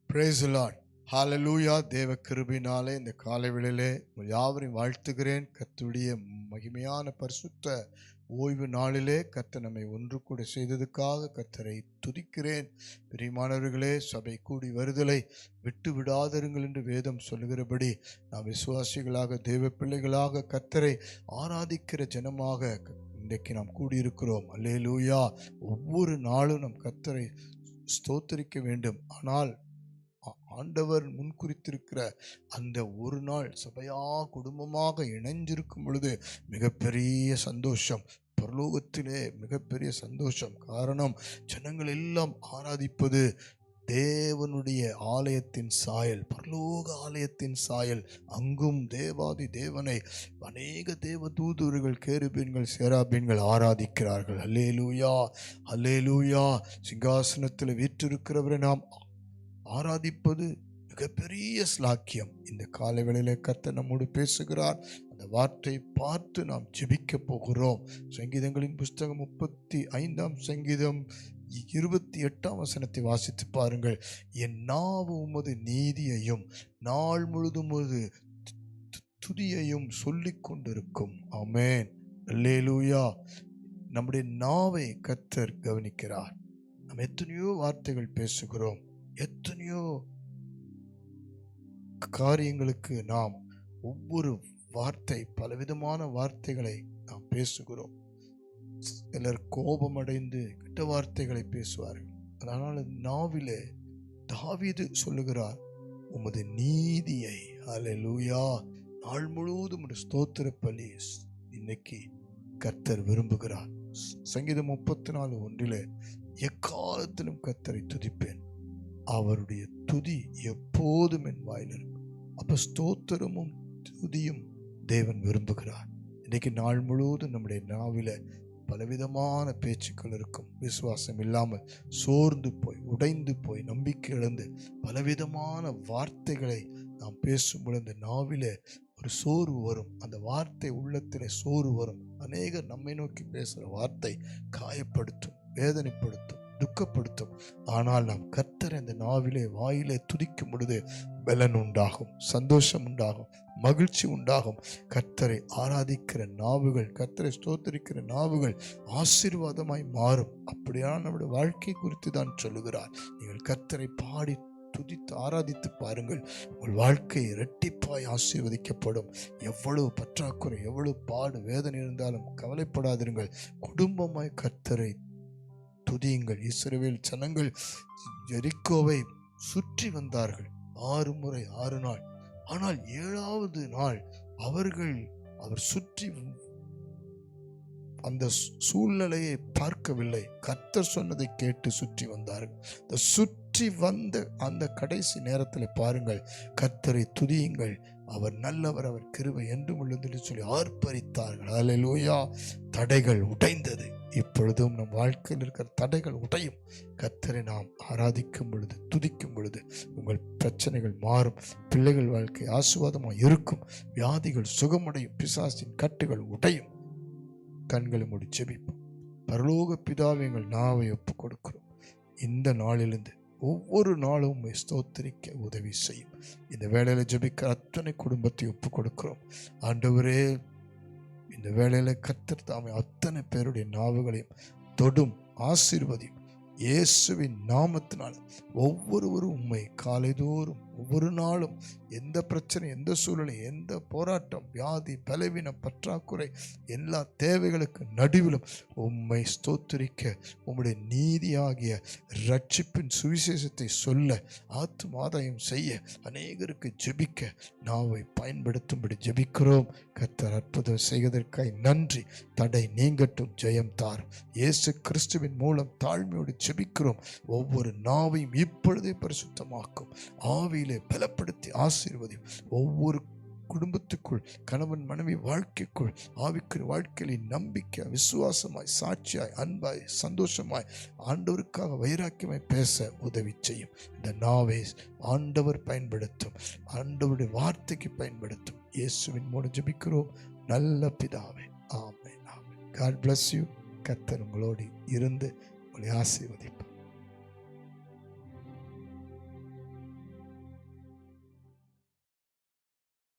Praise the Lord. ஹalleluya. தேவ கிருபையினாலே இந்த காலை வேளையிலே யாவரையும் வாழ்த்துகிறேன். கர்த்தருடைய மகிமையான பரிசுத்த ஓய்வு நாளிலே கர்த்தர் நம்மை ஒன்று கூட செய்ததுக்காக கர்த்தரை துதிக்கிறேன். பிரியமானவர்களே, சபை கூடி வருதலை விட்டு விடாதிருங்கள் என்று வேதம் சொல்லுகிறபடி நாம் விசுவாசிகளாக தேவ பிள்ளைகளாக கர்த்தரை ஆராதிக்கிற ஜனமாக இன்றைக்கு நாம் கூடியிருக்கிறோம். அல்லேலூயா. ஒவ்வொரு நாளும் நம் கர்த்தரை ஸ்தோத்தரிக்க வேண்டும். ஆனால் ஆண்டவர் முன்குறித்திருக்கிற அந்த ஒரு நாள் சபையா குடும்பமாக இணைஞ்சிருக்கும் பொழுது மிகப்பெரிய சந்தோஷம், பரலோகத்திலே மிகப்பெரிய சந்தோஷம். காரணம், ஜனங்கள் எல்லாம் ஆராதிப்பது தேவனுடைய ஆலயத்தின் சாயல், பரலோக ஆலயத்தின் சாயல். அங்கும் தேவாதி தேவனை அநேக தேவ தூதர்கள், கேருபீன்கள், சேராபீன்கள் ஆராதிக்கிறார்கள். அல்லேலூயா, அல்லேலூயா. சிங்காசனத்தில் வீற்றிருக்கிறவரை நாம் ஆராதிப்பது மிகப்பெரிய ஸ்லாக்கியம். இந்த காலை வேளையிலே கர்த்தர் நம்மோடு பேசுகிறார். அந்த வார்த்தை பார்த்து நாம் ஜெபிக்க போகிறோம். சங்கீதங்களின் புஸ்தகம் 35 சங்கீதம் 28 வசனத்தை வாசித்து பாருங்கள். என் நாவு உமது நீதியையும் நாள் முழுதும் உமது துதியையும் சொல்லிக் கொண்டிருக்கும். ஆமென், அல்லேலூயா. நம்முடைய நாவை கர்த்தர் கவனிக்கிறார். நாம் எத்தனையோ வார்த்தைகள் பேசுகிறோம், எத்தனையோ காரியங்களுக்கு நாம் ஒவ்வொரு வார்த்தை, பலவிதமான வார்த்தைகளை நாம் பேசுகிறோம். சிலர் கோபமடைந்து கெட்ட வார்த்தைகளை பேசுவார்கள். அதனால் நாவிலே தாவீது சொல்லுகிறார், உமது நீதியை, அல்லேலூயா, நாள் முழுவதும் ஒரு ஸ்தோத்திர பலி இன்னைக்கு கர்த்தர் விரும்புகிறார். சங்கீதம் 34:1 எக்காலத்திலும் கர்த்தரை துதிப்பேன், அவருடைய துதி எப்போதும் என் வாயில் இருக்கும். அப்ப ஸ்தோத்திரமும் துதியும் தேவன் விரும்புகிறார். இன்னைக்கு நாள் முழுவதும் நம்முடைய நாவில பலவிதமான பேச்சுக்கள் இருக்கும். விசுவாசம் இல்லாமல் சோர்ந்து போய், உடைந்து போய், நம்பிக்கை இழந்து பலவிதமான வார்த்தைகளை நாம் பேசும்போது அந்த நாவில ஒரு சோர்வு வரும். அந்த வார்த்தை உள்ளத்திலே சோர்வு வரும். அநேகர் நம்மை நோக்கி பேசுகிற வார்த்தை காயப்படுத்தும், வேதனைப்படுத்தும், துக்கப்படுத்தும். ஆனால் நாம் கர்த்தரை அந்த நாவிலே, வாயிலே துதிக்கும் பொழுது பலன் உண்டாகும், சந்தோஷம் உண்டாகும், மகிழ்ச்சி உண்டாகும். கர்த்தரை ஆராதிக்கிற நாவுகள், கர்த்தரை ஸ்தோத்தரிக்கிற நாவுகள் ஆசீர்வாதமாய் மாறும். அப்படியான நம்முடைய வாழ்க்கை குறித்து தான் சொல்லுகிறார். நீங்கள் கர்த்தரை பாடி துதித்து ஆராதித்து பாருங்கள், உங்கள் வாழ்க்கை இரட்டிப்பாய் ஆசீர்வதிக்கப்படும். எவ்வளவு பற்றாக்குறை, எவ்வளவு பாடு, வேதனை இருந்தாலும் கவலைப்படாதிருங்கள். குடும்பமாய் கர்த்தரை துதியுங்கள். இஸ்ரவேல் ஜனங்கள் எரிகோவை சுற்றி வந்தார்கள் 6 முறை 6 நாள். ஆனால் 7வது நாள் அவர் சுற்றி அந்த சூழ்நிலையை பார்க்கவில்லை. கர்த்தர் சொன்னதை கேட்டு சுற்றி வந்தார்கள். சுற்றி வந்த அந்த கடைசி நேரத்தில் பாருங்கள், கர்த்தரை துதியுங்கள், அவர் நல்லவர், அவர் கிருபை என்றும் உள்ளது சொல்லி ஆர்ப்பரித்தார்கள். அல்லேலூயா. தடைகள் உடைந்தது. இப்பொழுதும் நம் வாழ்க்கையில் இருக்கிற தடைகள் உடையும். கர்த்தரை நாம் ஆராதிக்கும் பொழுது, துதிக்கும் பொழுது உங்கள் பிரச்சனைகள் மாறும். பிள்ளைகள் வாழ்க்கை ஆசீர்வாதமாக இருக்கும். வியாதிகள் சுகமடையும். பிசாசின் கட்டுகள் உடையும். கண்களை மூடி ஜெபிப்போம். பரலோக பிதாவே, எங்கள் நாவை ஒப்புக் கொடுக்கிறோம். இந்த நாளிலிருந்து ஒவ்வொரு நாளும் ஸ்தோத்திரிக்க உதவி செய்யும். இந்த வேளையில ஜெபிக்க அத்தனை குடும்பத்தை ஒப்புக் கொடுக்கிறோம். ஆண்டவரே, இந்த வேளையில கர்த்தர் தாமே அத்தனை பேருடைய நாவுகளையும் தொடும், ஆசீர்வதியும். இயேசுவின் நாமத்தினால் ஒவ்வொருவரும் உம்மை காலைதோறும் ஒவ்வொரு நாளும் எந்த பிரச்சனை, எந்த சூழ்நிலை, எந்த போராட்டம், வியாதி, பலவீனம், பற்றாக்குறை, எல்லா தேவைகளுக்கு நடுவிலும் உம்மை ஸ்தோத்திரிக்க, உம்முடைய நீதியாகிய ரட்சிப்பின் சுவிசேஷத்தை சொல்ல, ஆத்துமாதாயம் செய்ய, அநேகருக்கு ஜெபிக்க நாவை பயன்படுத்தும்படி ஜெபிக்கிறோம். கர்த்தர் அற்புதம் செய்வதற்காய் நன்றி. தடை நீங்கட்டும், ஜெயம் தாரும். இயேசு கிறிஸ்துவின் மூலம் தாழ்மையோடு ஜெபிக்கிறோம். ஒவ்வொரு நாவையும் இப்பொழுதே பரிசுத்தமாக்கும். ஆவியிலே பலப்படுத்தி ஆசீர்வதியும். ஒவ்வொரு குடும்பத்துக்குள், கணவன் மனைவி வாழ்க்கைக்குள், ஆவிக்குரிய வாழ்க்கையில் நம்பிக்கை, விசுவாசமாய், சாட்சியாய், அன்பாய், சந்தோஷமாய், ஆண்டவருக்காக வைராக்கியமாய் பேச உதவி செய்யும். இந்த நாவை ஆண்டவர் பயன்படுத்தும். ஆண்டவருடைய வார்த்தைக்கு பயன்படுத்தும். இயேசுவின் மூலம் ஜெபிக்கிறோம் நல்ல பிதாவே. ஆமென், ஆமென். God bless you. கர்த்தர் உங்களோடு இருந்து உங்களை ஆசீர்வதிப்பார்.